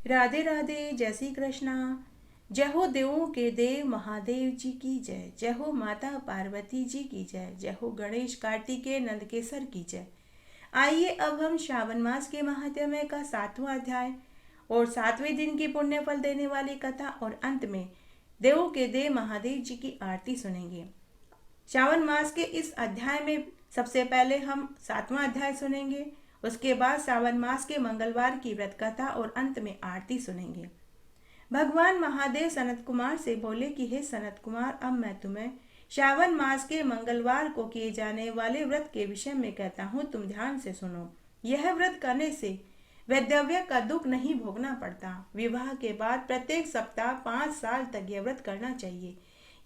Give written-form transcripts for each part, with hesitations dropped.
राधे राधे, जय श्री कृष्णा। जय हो देवों के देव महादेव जी की जय। जय हो माता पार्वती जी की जय। जय हो गणेश कार्तिकेय नंदकेसर की जय। आइए अब हम श्रावण मास के महात्म्य का 7वां अध्याय और 7वें दिन की पुण्य फल देने वाली कथा और अंत में देवों के देव महादेव जी की आरती सुनेंगे। श्रावण मास के इस अध्याय में सबसे पहले हम 7वां अध्याय सुनेंगे। उसके बाद श्रावण मास के मंगलवार की व्रत कथा और अंत में आरती सुनेंगे। भगवान महादेव सनत कुमार से बोले कि हे सनत कुमार, अब मैं तुम्हें श्रावण मास के मंगलवार को किए जाने वाले व्रत के विषय में कहता हूँ, तुम ध्यान से सुनो। यह व्रत करने से वैधव्य का दुख नहीं भोगना पड़ता। विवाह के बाद प्रत्येक सप्ताह 5 साल तक यह व्रत करना चाहिए।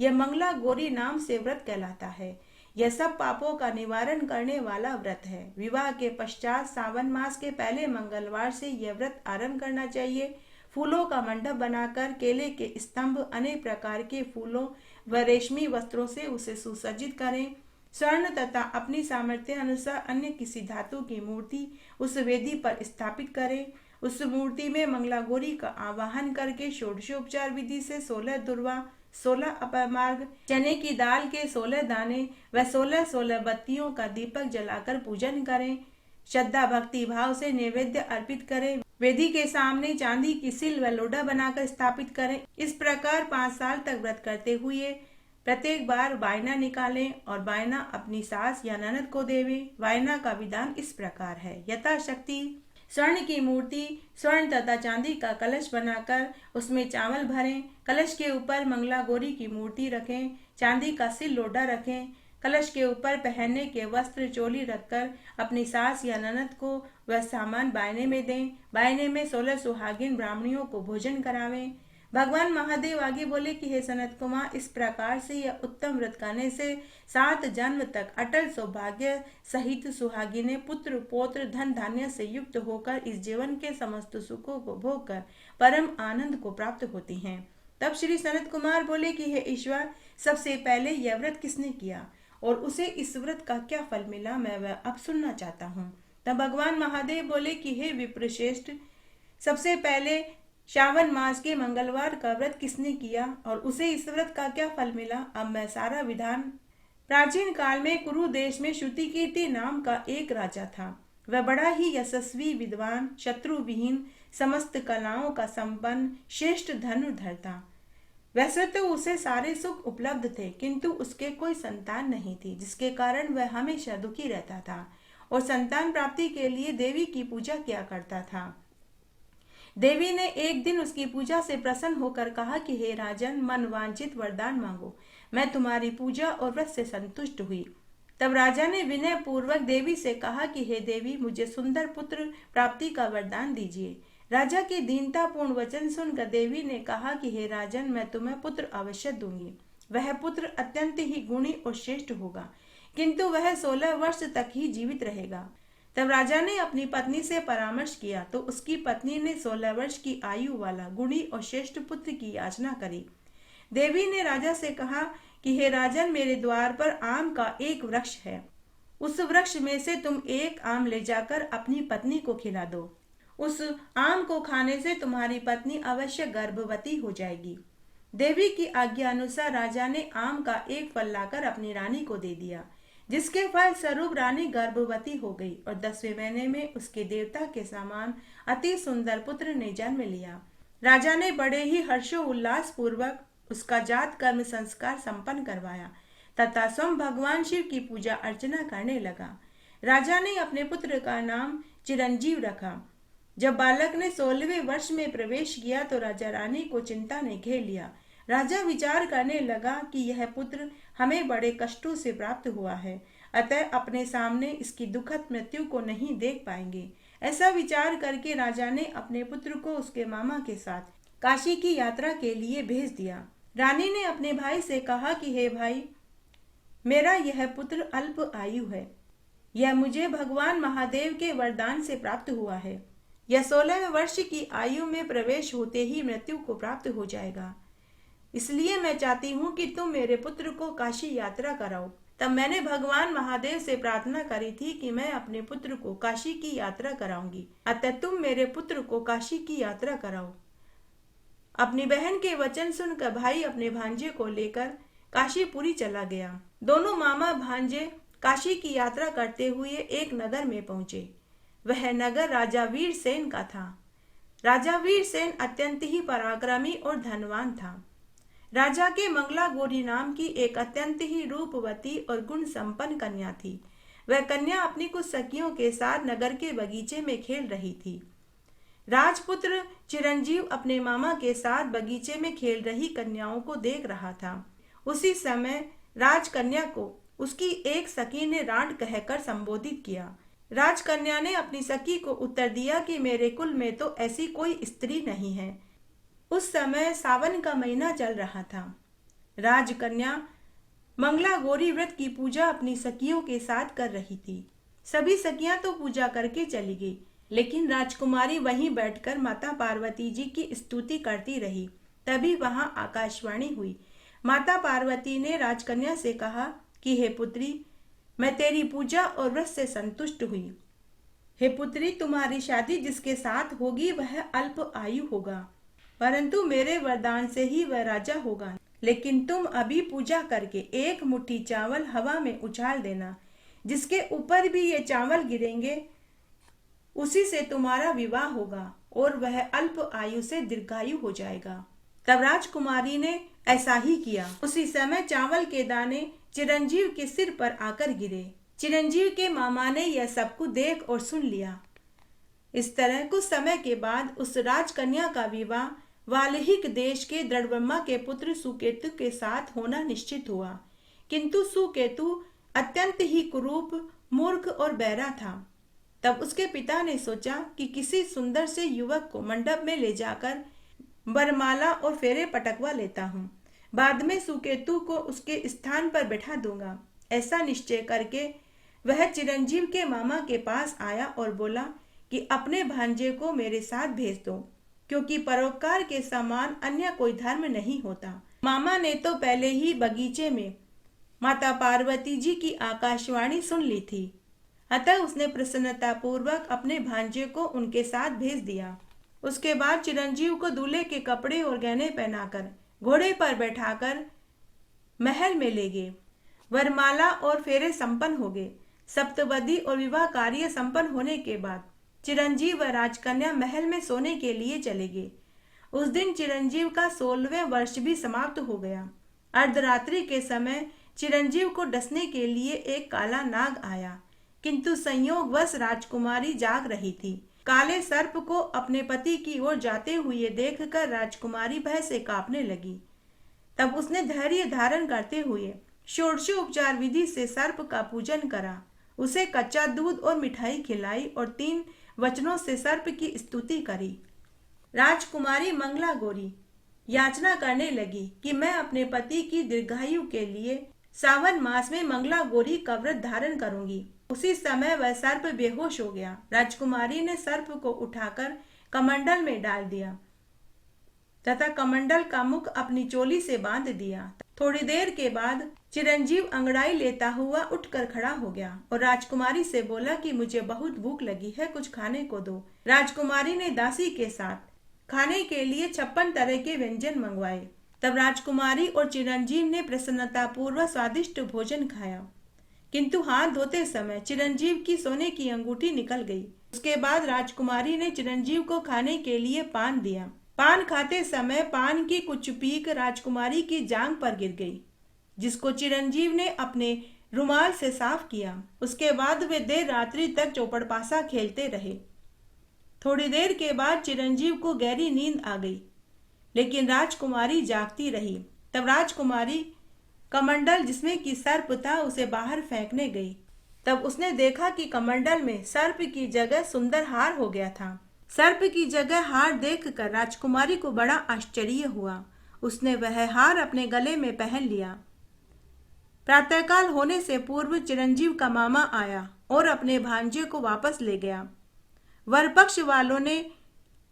यह मंगला गौरी नाम से व्रत कहलाता है। यह सब पापों का निवारण करने वाला व्रत है। विवाह के पश्चात सावन मास के पहले मंगलवार से यह व्रत आरंभ करना चाहिए। फूलों का मंडप बनाकर केले के स्तंभ, अनेक प्रकार के फूलों व रेशमी वस्त्रों से उसे सुसज्जित करें। स्वर्ण तथा अपनी सामर्थ्य अनुसार अन्य किसी धातु की मूर्ति उस वेदी पर स्थापित करें। उस मूर्ति में मंगला गौरी का आवाहन करके षोडशोपचार विधि से 16 दुर्वा, 16 अपमार्ग, चने की दाल के 16 दाने व 16 बत्तियों का दीपक जलाकर पूजन करें। श्रद्धा भक्ति भाव से नैवेद्य अर्पित करें। वेदी के सामने चांदी की सिल व लोढ़ा बनाकर स्थापित करें। इस प्रकार 5 साल तक व्रत करते हुए प्रत्येक बार वायना निकालें और वायना अपनी सास या ननद को देवे। वायना का विधान इस प्रकार है। यथाशक्ति स्वर्ण की मूर्ति, स्वर्ण तथा चांदी का कलश बनाकर उसमें चावल भरें। कलश के ऊपर मंगला गौरी की मूर्ति रखें। चांदी का सिल लोढ़ा रखें। कलश के ऊपर पहनने के वस्त्र चोली रखकर अपनी सास या ननद को वह सामान बायने में दें। बायने में 16 सुहागिन ब्राह्मणियों को भोजन करावें। भगवान महादेव आगे बोले कि हे सनत कुमार, इस प्रकार से यह उत्तम व्रत करने से 7 जन्म तक अटल सौभाग्य सहित सुहागिने पुत्र पौत्र धन धान्य से युक्त होकर इस जीवन के समस्त सुखों को भोग कर परम आनंद को प्राप्त होती हैं। तब श्री सनत कुमार बोले कि हे ईश्वर, सबसे पहले यह व्रत किसने किया और उसे इस व्रत का क्या फल मिला, मैं वह अब सुनना चाहता हूँ। तब भगवान महादेव बोले कि हे विप्रश्रेष्ठ, सबसे पहले श्रावण मास के मंगलवार का व्रत किसने किया और उसे इस व्रत का क्या फल मिला, अब मैं सारा विधान। प्राचीन काल में कुरु देश में श्रुतिकीर्ति नाम का एक राजा था। वह बड़ा ही यशस्वी, विद्वान, शत्रु विहीन, समस्त कलाओं का संपन्न, श्रेष्ठ धनुर्धर था। वैसे तो उसे सारे सुख उपलब्ध थे, किंतु उसके कोई संतान नहीं थी, जिसके कारण वह हमेशा दुखी रहता था और संतान प्राप्ति के लिए देवी की पूजा किया करता था। देवी ने एक दिन उसकी पूजा से प्रसन्न होकर कहा कि हे राजन, मन वांछित वरदान मांगो। मैं तुम्हारी पूजा और व्रत से संतुष्ट हुई। तब राजा ने विनय पूर्वक देवी से कहा कि हे देवी, मुझे सुंदर पुत्र प्राप्ति का वरदान दीजिए। राजा की दीनतापूर्ण वचन सुनकर देवी ने कहा कि हे राजन, मैं तुम्हें पुत्र अवश्य दूंगी। वह पुत्र अत्यंत ही गुणी और श्रेष्ठ होगा, किंतु वह 16 वर्ष तक ही जीवित रहेगा। तब राजा ने अपनी पत्नी से परामर्श किया तो उसकी पत्नी ने 16 वर्ष की आयु वाला गुणी और श्रेष्ठ पुत्र की याचना करी। देवी ने राजा से कहा कि हे राजन, मेरे द्वार पर आम का एक वृक्ष है। उस वृक्ष में से तुम एक आम ले जाकर अपनी पत्नी को खिला दो। उस आम को खाने से तुम्हारी पत्नी अवश्य गर्भवती हो जाएगी। देवी की आज्ञा अनुसार राजा ने आम का एक फल लाकर अपनी रानी को दे दिया, जिसके फल स्वरूप रानी गर्भवती हो गई और 10वें महीने में उसके देवता के समान अति सुंदर पुत्र ने जन्म लिया। राजा ने बड़े ही हर्षोल्लास पूर्वक उसका जात कर्म संस्कार संपन्न करवाया तथा स्वयं भगवान शिव की पूजा अर्चना करने लगा। राजा ने अपने पुत्र का नाम चिरंजीव रखा। जब बालक ने 16वें वर्ष में प्रवेश किया तो राजा रानी को चिंता ने घेर लिया। राजा विचार करने लगा कि यह पुत्र हमें बड़े कष्टों से प्राप्त हुआ है, अतः अपने सामने इसकी दुखद मृत्यु को नहीं देख पाएंगे। ऐसा विचार करके राजा ने अपने पुत्र को उसके मामा के साथ काशी की यात्रा के लिए भेज दिया। रानी ने अपने भाई से कहा कि हे भाई, मेरा यह पुत्र अल्प आयु है। यह मुझे भगवान महादेव के वरदान से प्राप्त हुआ है। यह 16 वर्ष की आयु में प्रवेश होते ही मृत्यु को प्राप्त हो जाएगा। इसलिए मैं चाहती हूँ कि तुम मेरे पुत्र को काशी यात्रा कराओ। तब मैंने भगवान महादेव से प्रार्थना करी थी कि मैं अपने पुत्र को काशी की यात्रा कराऊंगी, अतः तुम मेरे पुत्र को काशी की यात्रा कराओ। अपनी बहन के वचन सुनकर भाई अपने भांजे को लेकर काशीपुरी चला गया। दोनों मामा भांजे काशी की यात्रा करते हुए एक नगर में पहुंचे। वह नगर राजा वीरसेन का था। राजा वीरसेन अत्यंत ही पराक्रमी और धनवान था। राजा के मंगला गौरी नाम की एक अत्यंत ही रूपवती और गुण संपन्न कन्या थी। वह कन्या अपनी कुछ सखियों के साथ नगर के बगीचे में खेल रही थी। राजपुत्र चिरंजीव अपने मामा के साथ बगीचे में खेल रही कन्याओं को देख रहा था। उसी समय राजकन्या को उसकी एक सखी ने रांड कहकर संबोधित किया। राजकन्या ने अपनी सखी को उत्तर दिया कि मेरे कुल में तो ऐसी कोई स्त्री नहीं है। उस समय सावन का महीना चल रहा था। राजकन्या मंगला गौरी व्रत की पूजा अपनी सखियों के साथ कर रही थी। सभी सखियां तो पूजा करके चली गई, लेकिन राजकुमारी वहीं बैठकर माता पार्वती जी की स्तुति करती रही। तभी वहां आकाशवाणी हुई। माता पार्वती ने राजकन्या से कहा कि हे पुत्री, मैं तेरी पूजा और व्रत से संतुष्ट हुई। हे पुत्री, तुम्हारी शादी जिसके साथ होगी वह अल्प आयु होगा, परंतु मेरे वरदान से ही वह राजा होगा। लेकिन तुम अभी पूजा करके एक मुट्ठी चावल हवा में उछाल देना, जिसके ऊपर भी ये चावल गिरेंगे उसी से तुम्हारा विवाह होगा और वह अल्प आयु से दीर्घायु हो जाएगा। तब राजकुमारी ने ऐसा ही किया। उसी समय चावल के दाने चिरंजीव के सिर पर आकर गिरे। चिरंजीव के मामा ने यह सब कुछ देख और सुन लिया। इस तरह कुछ समय के बाद उस राजकन्या का विवाह वाल्हीक देश के दृढ़ब्रह्मा के पुत्र सुकेतु के साथ होना निश्चित हुआ। किंतु सुकेतु अत्यंत ही कुरूप, मूर्ख और बहरा था। तब उसके पिता ने सोचा कि किसी सुंदर से युवक को मंडप में ले जाकर वरमाला और फेरे पटकवा लेता हूँ। बाद में सुकेतु को उसके स्थान पर बैठा दूंगा। ऐसा निश्चय करके वह चिरंजीव के मामा के पास आया और बोला कि अपने भांजे को मेरे साथ भेज दो, क्योंकि परोपकार के समान अन्य कोई धर्म नहीं होता। मामा ने तो पहले ही बगीचे में माता पार्वती जी की आकाशवाणी सुन ली थी, अतः उसने प्रसन्नता पूर्वक अपने भांजे को उनके साथ भेज दिया। उसके बाद चिरंजीव को दूल्हे के कपड़े और गहने पहनाकर घोड़े पर बैठाकर महल में ले गए। वरमाला और फेरे संपन्न हो गए। सप्तपदी और विवाह कार्य संपन्न होने के बाद चिरंजीव व राजकन्या महल में सोने के लिए चले गए। उस दिन चिरंजीव का 16वें वर्ष भी समाप्त हो गया। अर्धरात्रि के समय चिरंजीव को डसने के लिए एक काला नाग आया, किंतु संयोगवश राजकुमारी जाग रही थी। काले सर्प को अपने पति की ओर जाते हुए देखकर राजकुमारी भय से कांपने लगी। तब उसने धैर्य धारण करते हुए षोडशोपचार विधि से सर्प का पूजन करा, उसे कच्चा दूध और मिठाई खिलाई और 3 वचनों से सर्प की स्तुति करी। राजकुमारी मंगला गौरी याचना करने लगी कि मैं अपने पति की दीर्घायु के लिए सावन मास में मंगला गौरी का व्रत धारण करूंगी। उसी समय वह सर्प बेहोश हो गया। राजकुमारी ने सर्प को उठाकर कमंडल में डाल दिया तथा कमंडल का मुख अपनी चोली से बांध दिया। थोड़ी देर के बाद चिरंजीव अंगड़ाई लेता हुआ उठकर खड़ा हो गया और राजकुमारी से बोला कि मुझे बहुत भूख लगी है, कुछ खाने को दो। राजकुमारी ने दासी के साथ खाने के लिए 56 तरह के व्यंजन मंगवाए। तब राजकुमारी और चिरंजीव ने प्रसन्नता पूर्वक स्वादिष्ट भोजन खाया, किंतु हाथ धोते समय चिरंजीव की सोने की अंगूठी निकल गई। उसके बाद राजकुमारी ने चिरंजीव को खाने के लिए पान दिया। पान खाते समय पान की कुछ पीक राजकुमारी की जांघ पर गिर गई, जिसको चिरंजीव ने अपने रुमाल से साफ किया। उसके बाद वे देर रात्रि तक चौपड़पासा खेलते रहे। थोड़ी देर के बाद चिरंजीव को गहरी नींद आ गई, लेकिन राजकुमारी जागती रही। तब राजकुमारी कमंडल जिसमें कि सर्प था उसे बाहर फेंकने गई। तब उसने देखा कि कमंडल में सर्प की जगह सुंदर हार हो गया था। सर्प की जगह हार देखकर राजकुमारी को बड़ा आश्चर्य हुआ। उसने वह हार अपने गले में पहन लिया। प्रातःकाल होने से पूर्व चिरंजीव का मामा आया और अपने भांजे को वापस ले गया। वर पक्ष वालों ने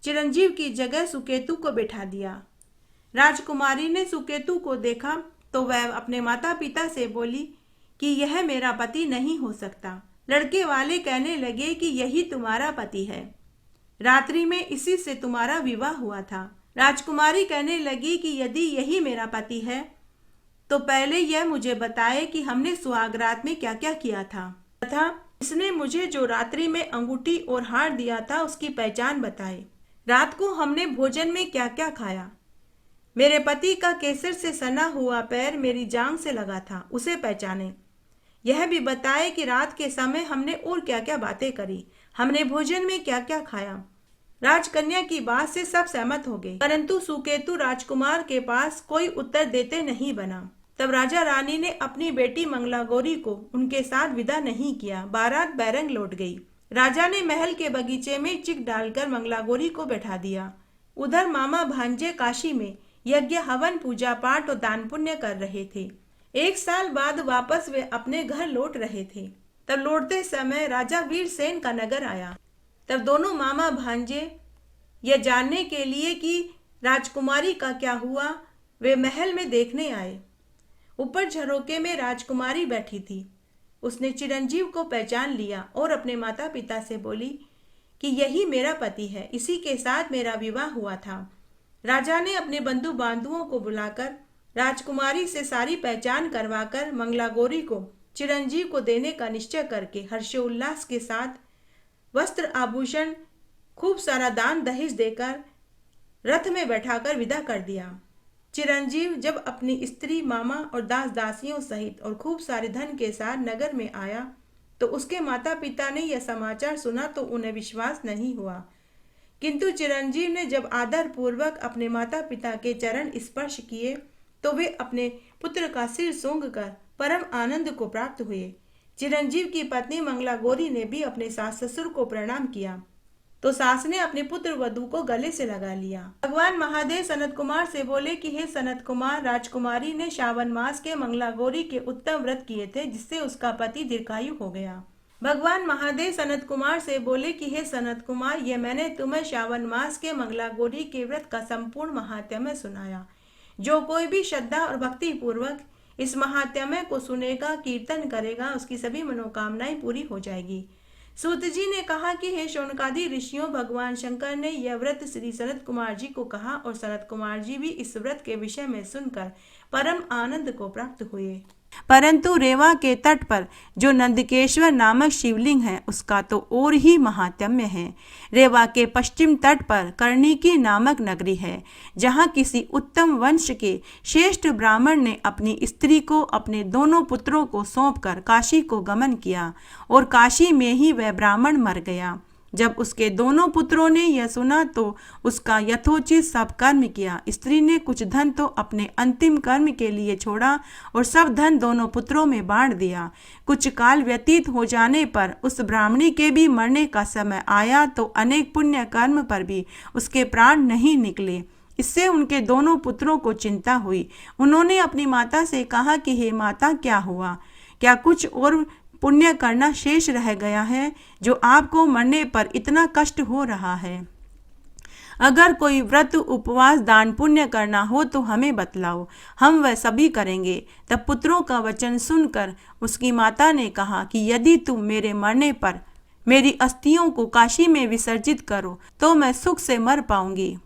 चिरंजीव की जगह सुकेतु को बैठा दिया। राजकुमारी ने सुकेतु को देखा तो वह अपने माता पिता से बोली कि यह मेरा पति नहीं हो सकता। लड़के वाले कहने लगे कि यही तुम्हारा पति है, रात्रि में इसी से तुम्हारा विवाह हुआ था। राजकुमारी कहने लगी कि यदि यही मेरा पति है तो पहले यह मुझे बताए कि हमने सुहागरात में क्या क्या किया था तथा इसने मुझे जो रात्रि में अंगूठी और हार दिया था उसकी पहचान बताए। रात को हमने भोजन में क्या क्या खाया। मेरे पति का केसर से सना हुआ पैर मेरी जांघ से लगा था, उसे पहचाने। यह भी बताए कि रात के समय हमने और क्या क्या बातें करी, हमने भोजन में क्या क्या खाया। राजकन्या की बात से सब सहमत हो गए, परंतु सुकेतु राजकुमार के पास कोई उत्तर देते नहीं बना। तब राजा रानी ने अपनी बेटी मंगलागौरी को उनके साथ विदा नहीं किया। बारात बैरंग लौट गई। राजा ने महल के बगीचे में चिक डालकर मंगलागौरी को बैठा दिया। उधर मामा भांजे काशी में यज्ञ हवन पूजा पाठ और दान पुण्य कर रहे थे। 1 साल बाद वापस वे अपने घर लौट रहे थे। तब लौटते समय राजा वीरसेन का नगर आया। तब दोनों मामा भांजे यह जानने के लिए कि राजकुमारी का क्या हुआ, वे महल में देखने आए। ऊपर झरोके में राजकुमारी बैठी थी। उसने चिरंजीव को पहचान लिया और अपने माता पिता से बोली कि यही मेरा पति है, इसी के साथ मेरा विवाह हुआ था। राजा ने अपने बंधु बांधुओं को बुलाकर राजकुमारी से सारी पहचान करवाकर मंगलागौरी को चिरंजीव को देने का निश्चय करके हर्षोल्लास के साथ वस्त्र आभूषण खूब सारा दान दहेज देकर रथ में बैठाकर विदा कर दिया। चिरंजीव जब अपनी स्त्री, मामा और दास दासियों सहित और खूब सारे धन के साथ नगर में आया तो उसके माता पिता ने यह समाचार सुना तो उन्हें विश्वास नहीं हुआ। किंतु चिरंजीव ने जब आदर पूर्वक अपने माता पिता के चरण स्पर्श किए तो वे अपने पुत्र का सिर सूंघकर परम आनंद को प्राप्त हुए। चिरंजीव की पत्नी मंगलागौरी ने भी अपने सास ससुर को प्रणाम किया तो सास ने अपने पुत्र वधू को गले से लगा लिया। भगवान महादेव सनत कुमार से बोले कि हे सनत कुमार, राजकुमारी ने श्रावण मास के मंगलागौरी के उत्तम व्रत किए थे जिससे उसका पति दीर्घायु हो गया। भगवान महादेव सनत कुमार से बोले कि हे सनत कुमार, ये मैंने तुम्हें श्रावण मास के मंगलागौरी के व्रत का संपूर्ण महात्म्य सुनाया। जो कोई भी श्रद्धा और भक्ति पूर्वक इस महात्म्य को सुनेगा, कीर्तन करेगा, उसकी सभी मनोकामनाएं पूरी हो जाएगी। सूत जी ने कहा कि हे शौनकादि ऋषियों, भगवान शंकर ने यह व्रत श्री सनत कुमार जी को कहा और सनत कुमार जी भी इस व्रत के विषय में सुनकर परम आनंद को प्राप्त हुए। परंतु रेवा के तट पर जो नंदकेश्वर नामक शिवलिंग है उसका तो और ही महात्म्य है। रेवा के पश्चिम तट पर कर्णिकी नामक नगरी है जहाँ किसी उत्तम वंश के श्रेष्ठ ब्राह्मण ने अपनी स्त्री को अपने दोनों पुत्रों को सौंपकर काशी को गमन किया और काशी में ही वह ब्राह्मण मर गया। जब उसके दोनों पुत्रों ने यह सुना तो उसका यथोचित सब कर्म किया। स्त्री ने कुछ धन तो अपने अंतिम कर्म के लिए छोड़ा और सब धन दोनों पुत्रों में बांट दिया। कुछ काल व्यतीत हो जाने पर उस ब्राह्मणी के भी मरने का समय आया तो अनेक पुण्य कर्म पर भी उसके प्राण नहीं निकले। इससे उनके दोनों पुत्रों को चिंता हुई। उन्होंने अपनी माता से कहा कि हे माता, क्या हुआ? क्या कुछ और पुण्य करना शेष रह गया है जो आपको मरने पर इतना कष्ट हो रहा है? अगर कोई व्रत, उपवास, दान पुण्य करना हो तो हमें बतलाओ, हम वह सभी करेंगे। तब पुत्रों का वचन सुनकर उसकी माता ने कहा कि यदि तुम मेरे मरने पर मेरी अस्थियों को काशी में विसर्जित करो तो मैं सुख से मर पाऊंगी।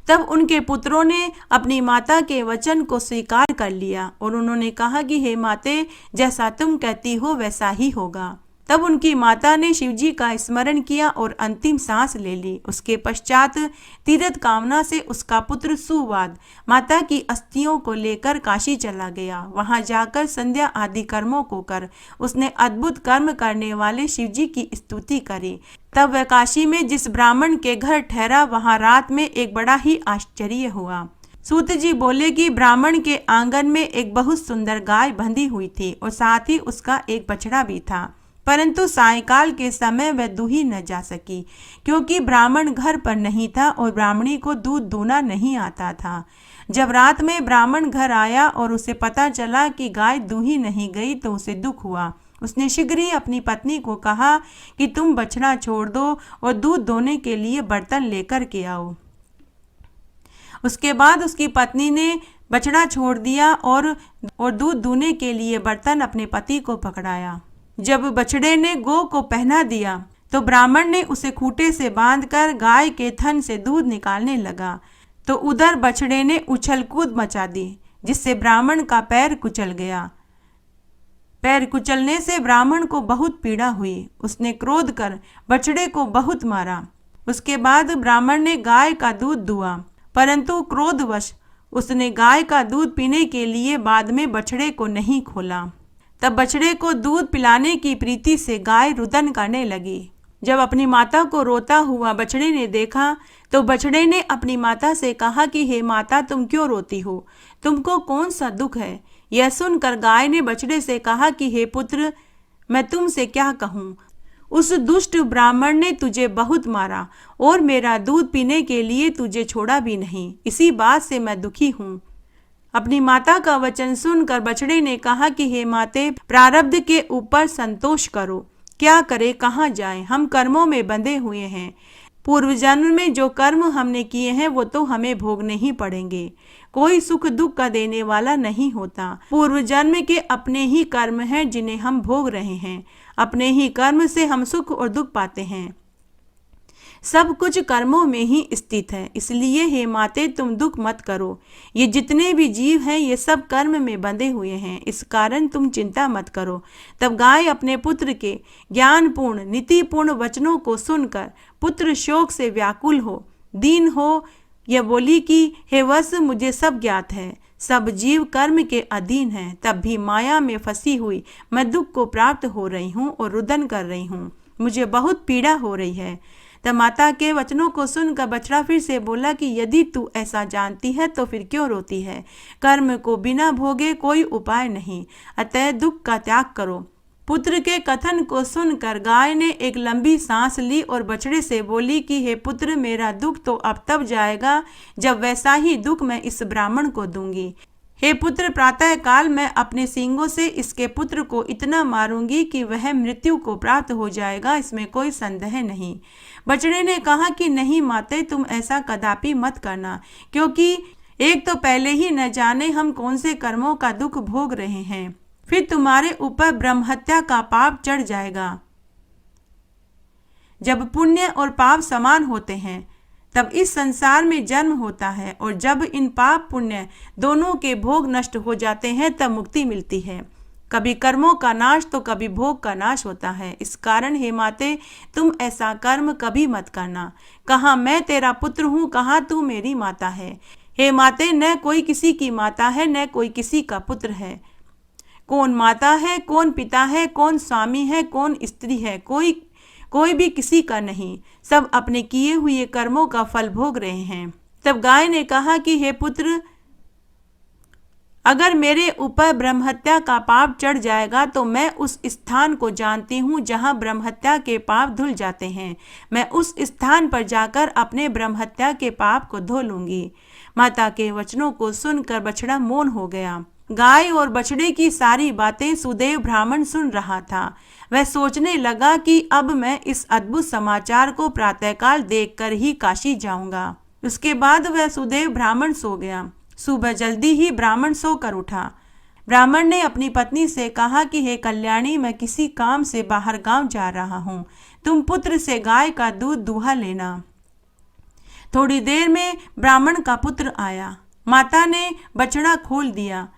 तब उनके पुत्रों ने अपनी माता के वचन को स्वीकार कर लिया और उन्होंने कहा कि हे माते, जैसा तुम कहती हो वैसा ही होगा। तब उनकी माता ने शिवजी का स्मरण किया और अंतिम सांस ले ली। उसके पश्चात तीर्थ कामना से उसका पुत्र सुवाद माता की अस्थियों को लेकर काशी चला गया। वहां जाकर संध्या आदि कर्मों को कर उसने अद्भुत कर्म करने वाले शिवजी की स्तुति करी। तब वह काशी में जिस ब्राह्मण के घर ठहरा वहां रात में एक बड़ा ही आश्चर्य हुआ। सूत जी बोले कि ब्राह्मण के आंगन में एक बहुत सुंदर गाय बंधी हुई थी और साथ ही उसका एक बछड़ा भी था, परंतु सायंकाल के समय वह दूही न जा सकी क्योंकि ब्राह्मण घर पर नहीं था और ब्राह्मणी को दूध दूना नहीं आता था। जब रात में ब्राह्मण घर आया और उसे पता चला कि गाय दूही नहीं गई तो उसे दुख हुआ। उसने शीघ्र ही अपनी पत्नी को कहा कि तुम बछड़ा छोड़ दो और दूध दोने के लिए बर्तन लेकर के आओ। उसके बाद उसकी पत्नी ने बछड़ा छोड़ दिया और दूध दूने के लिए बर्तन अपने पति को पकड़ाया। जब बछड़े ने गौ को पहना दिया तो ब्राह्मण ने उसे खूंटे से बांधकर गाय के थन से दूध निकालने लगा, तो उधर बछड़े ने उछल कूद मचा दी, जिससे ब्राह्मण का पैर कुचल गया। पैर कुचलने से ब्राह्मण को बहुत पीड़ा हुई। उसने क्रोध कर बछड़े को बहुत मारा। उसके बाद ब्राह्मण ने गाय का दूध दुआ, परंतु क्रोधवश उसने गाय का दूध पीने के लिए बाद में बछड़े को नहीं खोला। तब बछड़े को दूध पिलाने की प्रीति से गाय रुदन करने लगी। जब अपनी माता को रोता हुआ बछड़े ने देखा तो बछड़े ने अपनी माता से कहा कि हे माता, तुम क्यों रोती हो? तुमको कौन सा दुख है? यह सुनकर गाय ने बछड़े से कहा कि हे पुत्र, मैं तुमसे क्या कहूँ? उस दुष्ट ब्राह्मण ने तुझे बहुत मारा और मेरा दूध पीने के लिए तुझे छोड़ा भी नहीं। इसी बात से मैं दुखी हूँ। अपनी माता का वचन सुनकर बछड़े ने कहा कि हे माते, प्रारब्ध के ऊपर संतोष करो। क्या करे, कहाँ जाए? हम कर्मों में बंधे हुए हैं। पूर्व जन्म में जो कर्म हमने किए हैं वो तो हमें भोगने ही पड़ेंगे। कोई सुख दुख का देने वाला नहीं होता। पूर्व जन्म के अपने ही कर्म हैं जिन्हें हम भोग रहे हैं। अपने ही कर्म से हम सुख और दुख पाते हैं। सब कुछ कर्मों में ही स्थित है। इसलिए हे माते, तुम दुख मत करो। ये जितने भी जीव हैं ये सब कर्म में बंधे हुए हैं, इस कारण तुम चिंता मत करो। तब गाय अपने पुत्र के ज्ञानपूर्ण नीतिपूर्ण वचनों को सुनकर पुत्र शोक से व्याकुल हो दीन हो यह बोली कि हे वत्स, मुझे सब ज्ञात है। सब जीव कर्म के अधीन हैं, तब भी माया में फंसी हुई मैं दुख को प्राप्त हो रही हूँ और रुदन कर रही हूँ। मुझे बहुत पीड़ा हो रही है। तब माता के वचनों को सुनकर बछड़ा फिर से बोला कि यदि तू ऐसा जानती है तो फिर क्यों रोती है? कर्म को बिना भोगे कोई उपाय नहीं, अतः दुख का त्याग करो। पुत्र के कथन को सुनकर गाय ने एक लंबी सांस ली और बछड़े से बोली कि हे पुत्र, मेरा दुख तो अब तब जाएगा जब वैसा ही दुख मैं इस ब्राह्मण को दूंगी। हे पुत्र, प्रातः काल मैं अपने सींगों से इसके पुत्र को इतना मारूंगी कि वह मृत्यु को प्राप्त हो जाएगा, इसमें कोई संदेह नहीं। बछड़े ने कहा कि नहीं माते, तुम ऐसा कदापि मत करना, क्योंकि एक तो पहले ही न जाने हम कौन से कर्मों का दुख भोग रहे हैं, फिर तुम्हारे ऊपर ब्रह्महत्या का पाप चढ़ जाएगा। जब पुण्य और पाप समान होते हैं तब इस संसार में जन्म होता है, और जब इन पाप पुण्य दोनों के भोग नष्ट हो जाते हैं तब मुक्ति मिलती है। कभी कर्मों का नाश तो कभी भोग का नाश होता है। इस कारण हे माते, तुम ऐसा कर्म कभी मत करना। कहाँ मैं तेरा पुत्र हूँ, कहाँ तू मेरी माता है। हे माते, न कोई किसी की माता है, न कोई किसी का पुत्र है। कौन माता है, कौन पिता है, कौन स्वामी है, कौन स्त्री है, कोई भी किसी का नहीं। सब अपने किए हुए कर्मों का फल भोग रहे हैं। तब गाय ने कहा कि हे पुत्र, अगर मेरे ऊपर ब्रह्महत्या का पाप चढ़ जाएगा तो मैं उस स्थान को जानती हूँ जहाँ ब्रह्महत्या के पाप धुल जाते हैं। मैं उस स्थान पर जाकर अपने ब्रह्महत्या के पाप को धो लूंगी। माता के वचनों को सुनकर बछड़ा मौन हो गया। गाय और बछड़े की सारी बातें सुदेव ब्राह्मण सुन रहा था। वह सोचने लगा कि अब मैं इस अद्भुत समाचार को प्रातःकाल देखकर ही काशी जाऊंगा। उसके बाद वह सुदेव ब्राह्मण सो गया। सुबह जल्दी ही ब्राह्मण सोकर उठा। ब्राह्मण ने अपनी पत्नी से कहा कि हे कल्याणी, मैं किसी काम से बाहर गांव जा रहा हूँ, तुम पुत्र से गाय का दूध दुहा लेना। थोड़ी देर में ब्राह्मण का पुत्र आया। माता ने बछड़ा खोल दिया।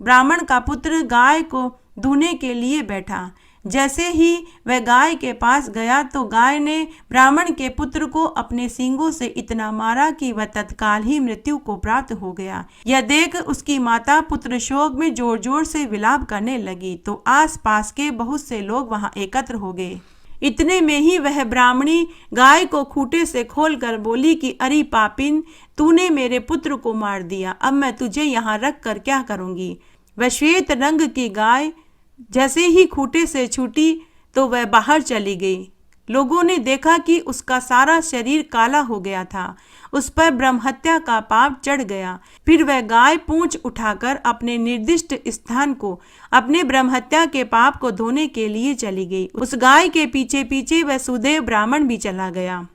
ब्राह्मण का पुत्र गाय को दूहने के लिए बैठा। जैसे ही वह गाय के पास गया तो गाय ने ब्राह्मण के पुत्र को अपने सींगों से इतना मारा कि वह तत्काल ही मृत्यु को प्राप्त हो गया। यह देख उसकी माता पुत्र शोक में जोर जोर से विलाप करने लगी, तो आसपास के बहुत से लोग वहां एकत्र हो गए। इतने में ही वह ब्राह्मणी गाय को खूंटे से खोलकर बोली कि अरे पापिन, तूने मेरे पुत्र को मार दिया, अब मैं तुझे यहाँ रख कर क्या करूँगी। वह श्वेत रंग की गाय जैसे ही खूंटे से छूटी तो वह बाहर चली गई। लोगों ने देखा कि उसका सारा शरीर काला हो गया था। उस पर ब्रह्महत्या का पाप चढ़ गया। फिर वह गाय पूंछ उठाकर अपने निर्दिष्ट स्थान को अपने ब्रह्महत्या के पाप को धोने के लिए चली गई। उस गाय के पीछे पीछे वह सुदेव ब्राह्मण भी चला गया।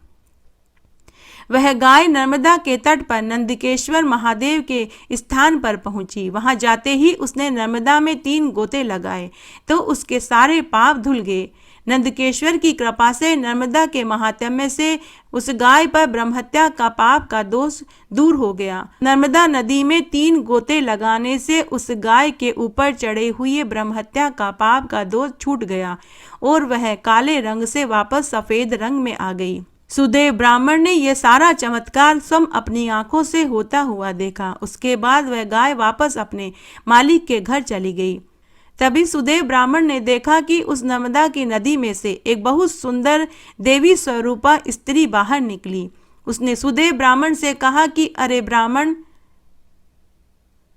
वह गाय नर्मदा के तट पर नंदकेश्वर महादेव के स्थान पर पहुंची। वहां जाते ही उसने नर्मदा में 3 गोते लगाए तो उसके सारे पाप धुल गए। नंदकेश्वर की कृपा से नर्मदा के महात्म्य से उस गाय पर ब्रह्महत्या का पाप का दोष दूर हो गया। नर्मदा नदी में 3 गोते लगाने से उस गाय के ऊपर चढ़े हुए ब्रह्महत्या का पाप का दोष छूट गया और वह काले रंग से वापस सफेद रंग में आ गई। सुदेव ब्राह्मण ने यह सारा चमत्कार स्वयं अपनी आंखों से होता हुआ देखा। उसके बाद वह गाय वापस अपने मालिक के घर चली गई। तभी सुदेव ब्राह्मण ने देखा कि उस नर्मदा की नदी में से एक बहुत सुंदर देवी स्वरूपा स्त्री बाहर निकली। उसने सुदेव ब्राह्मण से कहा कि अरे ब्राह्मण,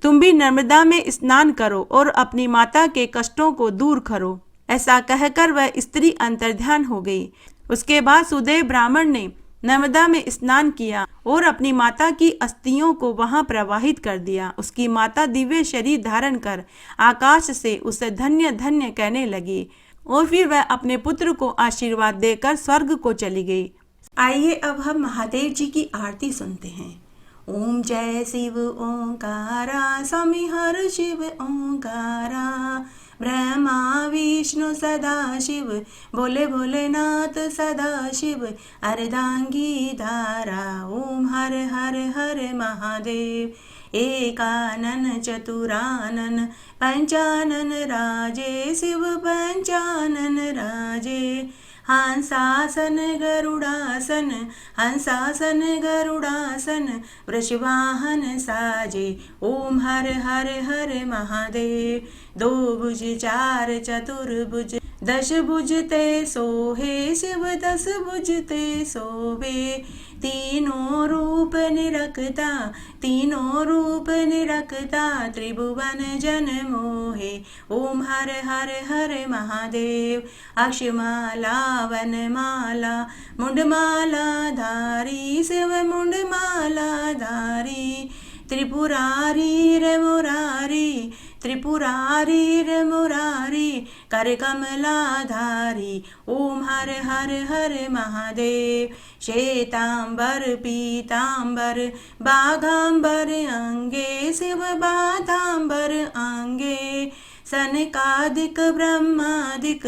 तुम भी नर्मदा में स्नान करो और अपनी माता के कष्टों को दूर करो। ऐसा कहकर वह स्त्री अंतर्ध्यान हो गई। उसके बाद सुदेव ब्राह्मण ने नर्मदा में स्नान किया और अपनी माता की अस्थियों को वहां प्रवाहित कर दिया। उसकी माता दिव्य शरीर धारण कर आकाश से उसे धन्य धन्य कहने लगी और फिर वह अपने पुत्र को आशीर्वाद देकर स्वर्ग को चली गई। आइए अब हम महादेव जी की आरती सुनते हैं। ओम जय शिव ओंकारा, स्वामी हर शिव ओंकारा, ब्रह्मा विष्णु सदा शिव, बोले भोलेनाथ सदा शिव, अर्धांगी धारा। ओम हर हर हर महादेव, एकानन चतुरानन, पंचानन राजे, शिव पंचानन राजे। हंसासन गरुड़ासन, हंसासन गरुड़ासन, वृषवाहन साजे। ओम हर हर हर महादेव, 2 भुज 4 चतुर्भुज, 10 भुज ते सोहे, शिव 10 भुज ते सोवे। तीनों रूप निरखता, तीनों रूप निरखता, त्रिभुवन जन मोहे। ओम हर हर हर महादेव, अक्षमाला वनमाला, मुंडमाला धारी, शिव मुंडमाला धारी। त्रिपुरारी रे मुरारी, त्रिपुरारी रे मुरारी, कर कमलाधारी। ओम हर हर हर महादेव, श्वेतांबर पीतांबर, बाघांबर अंगे, शिव बाधांबर अंगे। सनकादिक ब्रह्मादिक,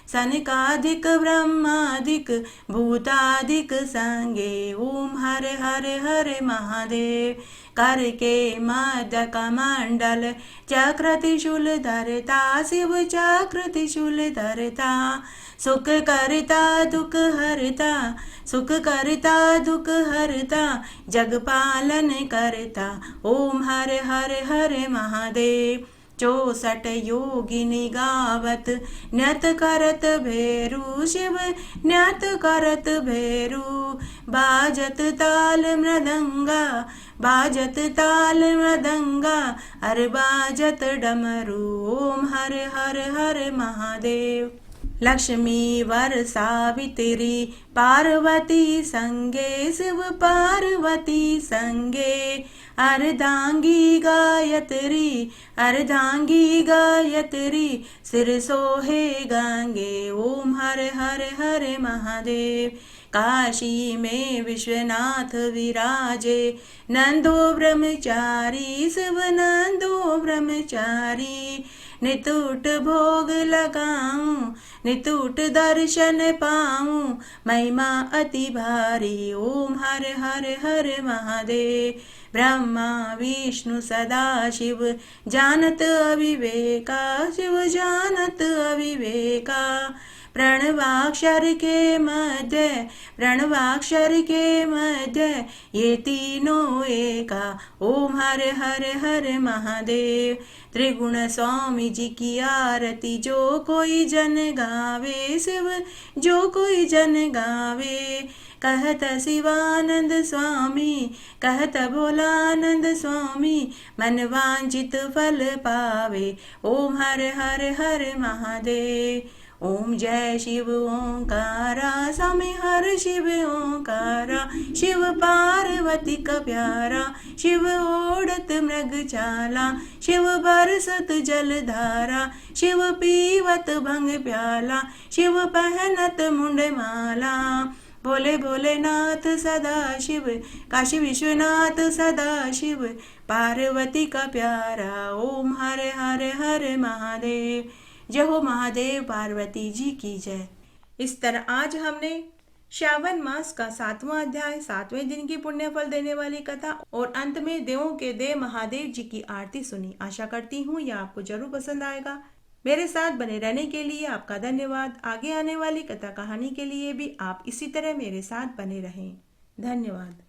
सनकादिक ब्रह्मादिक, भूतादिक संगे। ओम हर हर हर महादेव, करके मध्य कमंडल, चक्र त्रिशूल धरता, शिव चक्र त्रिशूल धरता। सुख करता दुख हरता, सुख करता दुख हरता, जग पालन करता। ओम हर हर हर महादेव, 64 योगिनी गावत, नृत करत भेरू, शिव नृत करत भेरू। बाजत ताल मृदंगा, बाजत ताल मृदंगा, अर बाजत डमरू। ओम हर हर हर महादेव, लक्ष्मी वर सावित्री, पार्वती संगे, शिव पार्वती संगे। अर्धांगी गायत्री, अर्धांगी गायत्री, सिर सोहे गंगे। ओम हर हर हर महादेव, काशी में विश्वनाथ विराजे, नंदो ब्रह्मचारी, शिव नंदो ब्रह्मचारी। नितुट भोग लगाऊं, नितुट दर्शन पाऊं, महिमा अति भारी। ओम हर हर हर महादेव, ब्रह्मा विष्णु सदा शिव, जानत अविवेका, शिव जानत अविवेका। प्रणवाक्षर के मध्य, प्रणवाक्षर के मध्य, ये तीनों एका। ओम हर हर हर महादेव, त्रिगुण स्वामी जी की आरती जो कोई जन गावे, शिव जो कोई जन गावे। कहत शिवानंद स्वामी, कहत भोलानंद स्वामी, मन वांछित फल पावे। ओम हर हर हर महादेव, ओम जय शिव ओंकारा, स्वामी हर शिव ओंकारा। शिव पार्वती का प्यारा, शिव ओढ़त मृगशाला, शिव बरसत जलधारा, शिव पीवत भंग प्याला, शिव पहनत मुंडमाला। भोले भोलेनाथ सदा शिव, काशी विश्वनाथ सदा शिव, पार्वती का प्यारा ओम हर हर हर महादेव। जय हो महादेव, पार्वती जी की जय। इस तरह आज हमने श्रावण मास का 7वां अध्याय, 7वें दिन की पुण्य फल देने वाली कथा और अंत में देवों के देव महादेव जी की आरती सुनी। आशा करती हूँ यह आपको जरूर पसंद आएगा। मेरे साथ बने रहने के लिए आपका धन्यवाद। आगे आने वाली कथा कहानी के लिए भी आप इसी तरह मेरे साथ बने रहें। धन्यवाद।